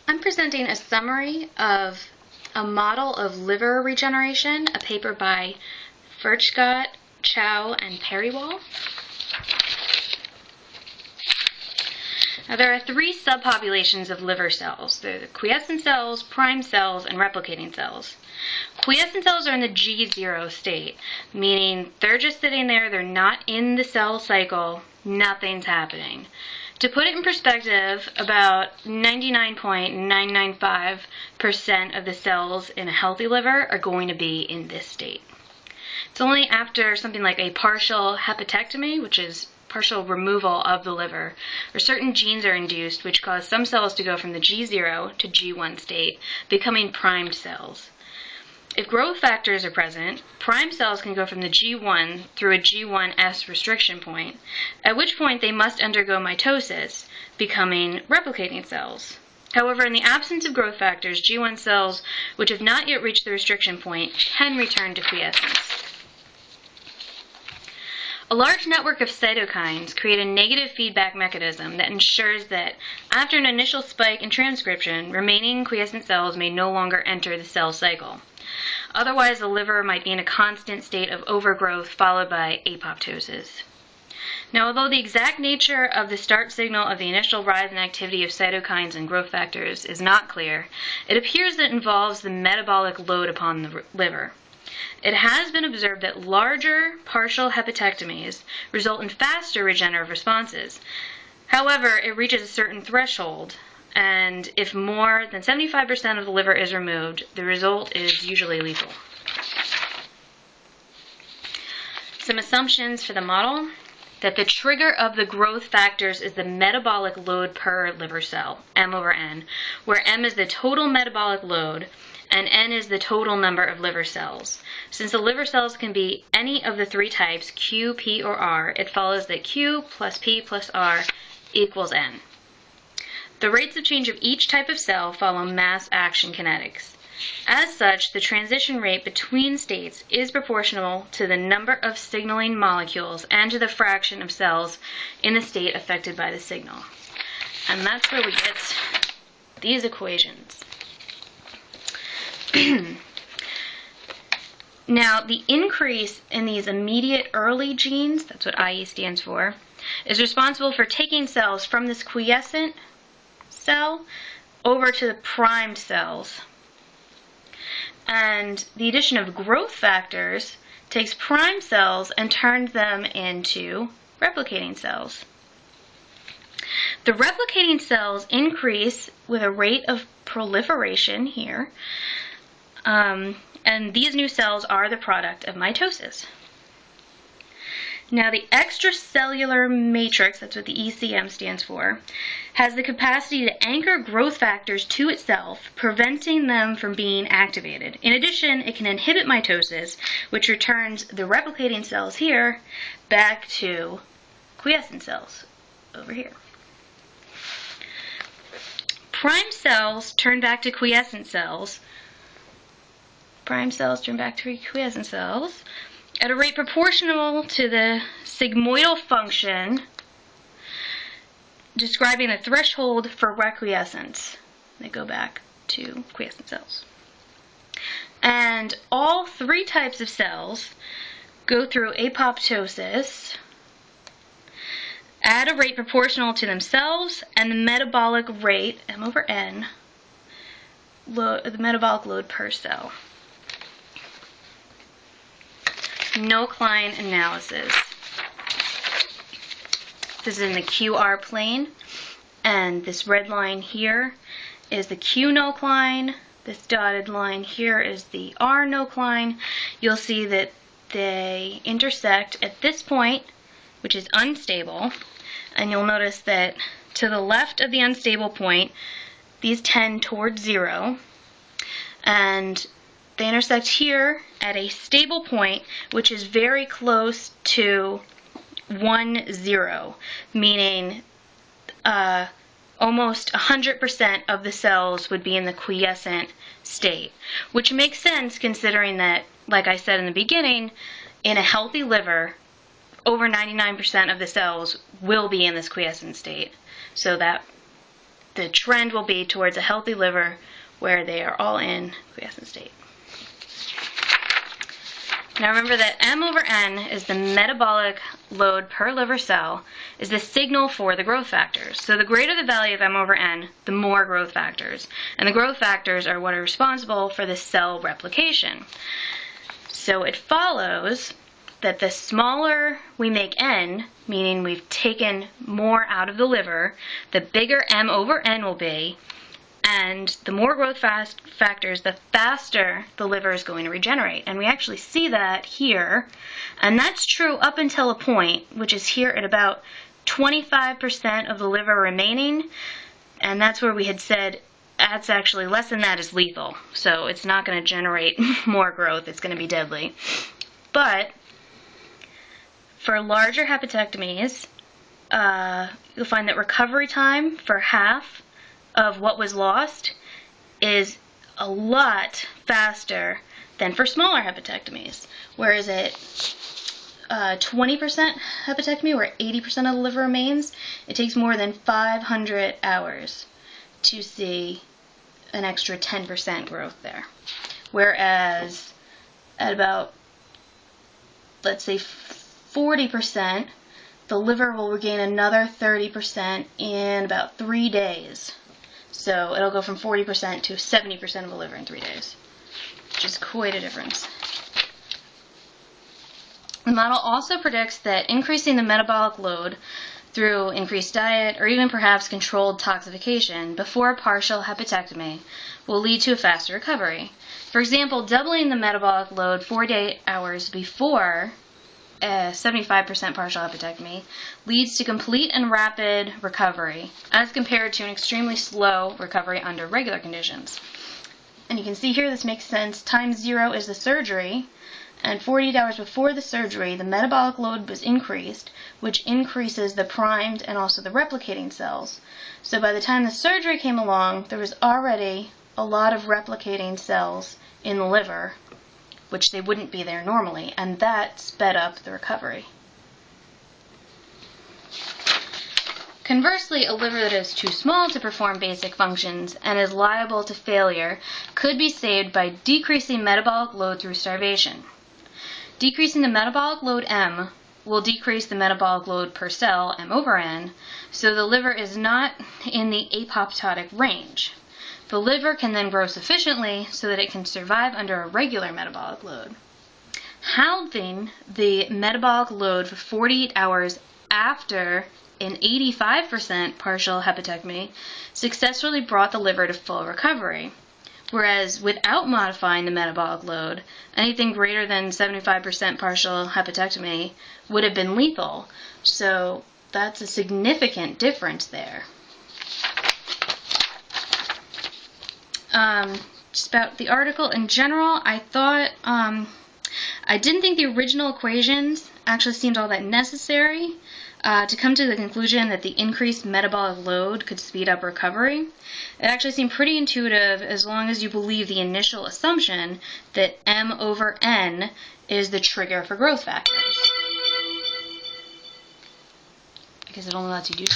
I'm presenting a summary of a model of liver regeneration, a paper by Furchtgott, Chow, and Periwal. Now, there are three subpopulations of liver cells. They're the quiescent cells, prime cells, and replicating cells. Quiescent cells are in the G0 state, meaning they're just sitting there, they're not in the cell cycle, nothing's happening. To put it in perspective, about 99.995% of the cells in a healthy liver are going to be in this state. It's only after something like a partial hepatectomy, which is partial removal of the liver, where certain genes are induced which cause some cells to go from the G0 to G1 state, becoming primed cells. If growth factors are present, prime cells can go from the G1 through a G1S restriction point, at which point they must undergo mitosis, becoming replicating cells. However, in the absence of growth factors, G1 cells which have not yet reached the restriction point can return to quiescence. A large network of cytokines create a negative feedback mechanism that ensures that after an initial spike in transcription, remaining quiescent cells may no longer enter the cell cycle. Otherwise, the liver might be in a constant state of overgrowth followed by apoptosis. Now, although the exact nature of the start signal of the initial rise in activity of cytokines and growth factors is not clear, it appears that it involves the metabolic load upon the liver. It has been observed that larger partial hepatectomies result in faster regenerative responses. However, it reaches a certain threshold, and if more than 75% of the liver is removed, the result is usually lethal. Some assumptions for the model: that the trigger of the growth factors is the metabolic load per liver cell, M over N, where M is the total metabolic load and N is the total number of liver cells. Since the liver cells can be any of the three types, Q, P, or R, it follows that Q plus P plus R equals N. The rates of change of each type of cell follow mass action kinetics. As such, the transition rate between states is proportional to the number of signaling molecules and to the fraction of cells in the state affected by the signal. And that's where we get these equations. Now, the increase in these immediate early genes, that's what IE stands for, is responsible for taking cells from this quiescent cell over to the primed cells. And the addition of growth factors takes primed cells and turns them into replicating cells. The replicating cells increase with a rate of proliferation here, and these new cells are the product of mitosis. Now, the extracellular matrix, that's what the ECM stands for, has the capacity to anchor growth factors to itself, preventing them from being activated. In addition, it can inhibit mitosis, which returns the replicating cells here back to quiescent cells over here. Prime cells turn back to quiescent cells. Prime cells turn back to quiescent cells at a rate proportional to the sigmoidal function describing the threshold for requiescence. They go back to quiescent cells. And all three types of cells go through apoptosis at a rate proportional to themselves and the metabolic rate, M over N, the metabolic load per cell. Nucline analysis. This is in the QR plane, and this red line here is the Q nucline. This dotted line here is the R nucline. You'll see that they intersect at this point, which is unstable, and you'll notice that to the left of the unstable point, these tend towards 0, and they intersect here at a stable point, which is very close to 1, 0, meaning almost 100% of the cells would be in the quiescent state, which makes sense considering that, like I said in the beginning, in a healthy liver, over 99% of the cells will be in this quiescent state. So that the trend will be towards a healthy liver where they are all in quiescent state. Now remember that M over N is the metabolic load per liver cell, is the signal for the growth factors. So the greater the value of M over N, the more growth factors. And the growth factors are what are responsible for the cell replication. So it follows that the smaller we make N, meaning we've taken more out of the liver, the bigger M over N will be, and the more growth factors, the faster the liver is going to regenerate. And we actually see that here, and that's true up until a point, which is here at about 25% of the liver remaining, and that's where we had said that's actually less than that is lethal. So it's not going to generate more growth, it's going to be deadly. But for larger hepatectomies, you'll find that recovery time for half of what was lost is a lot faster than for smaller hepatectomies. Whereas at 20% hepatectomy, where 80% of the liver remains, it takes more than 500 hours to see an extra 10% growth there. Whereas at about, let's say, 40%, the liver will regain another 30% in about 3 days. So it'll go from 40% to 70% of the liver in 3 days, which is quite a difference. The model also predicts that increasing the metabolic load through increased diet or even perhaps controlled toxification before partial hepatectomy will lead to a faster recovery. For example, doubling the metabolic load 48 hours before a 75% partial hepatectomy leads to complete and rapid recovery as compared to an extremely slow recovery under regular conditions. And you can see here this makes sense. Time 0 is the surgery, and 48 hours before the surgery the metabolic load was increased, which increases the primed and also the replicating cells. So by the time the surgery came along, there was already a lot of replicating cells in the liver, which they wouldn't be there normally, and that sped up the recovery. Conversely, a liver that is too small to perform basic functions and is liable to failure could be saved by decreasing metabolic load through starvation. Decreasing the metabolic load M will decrease the metabolic load per cell, M over N, so the liver is not in the apoptotic range. The liver can then grow sufficiently so that it can survive under a regular metabolic load. Halving the metabolic load for 48 hours after an 85% partial hepatectomy successfully brought the liver to full recovery, whereas without modifying the metabolic load, anything greater than 75% partial hepatectomy would have been lethal. So that's a significant difference there. Just about the article in general, I thought, I didn't think the original equations actually seemed all that necessary to come to the conclusion that the increased metabolic load could speed up recovery. It actually seemed pretty intuitive as long as you believe the initial assumption that M over N is the trigger for growth factors. Because it only lets you do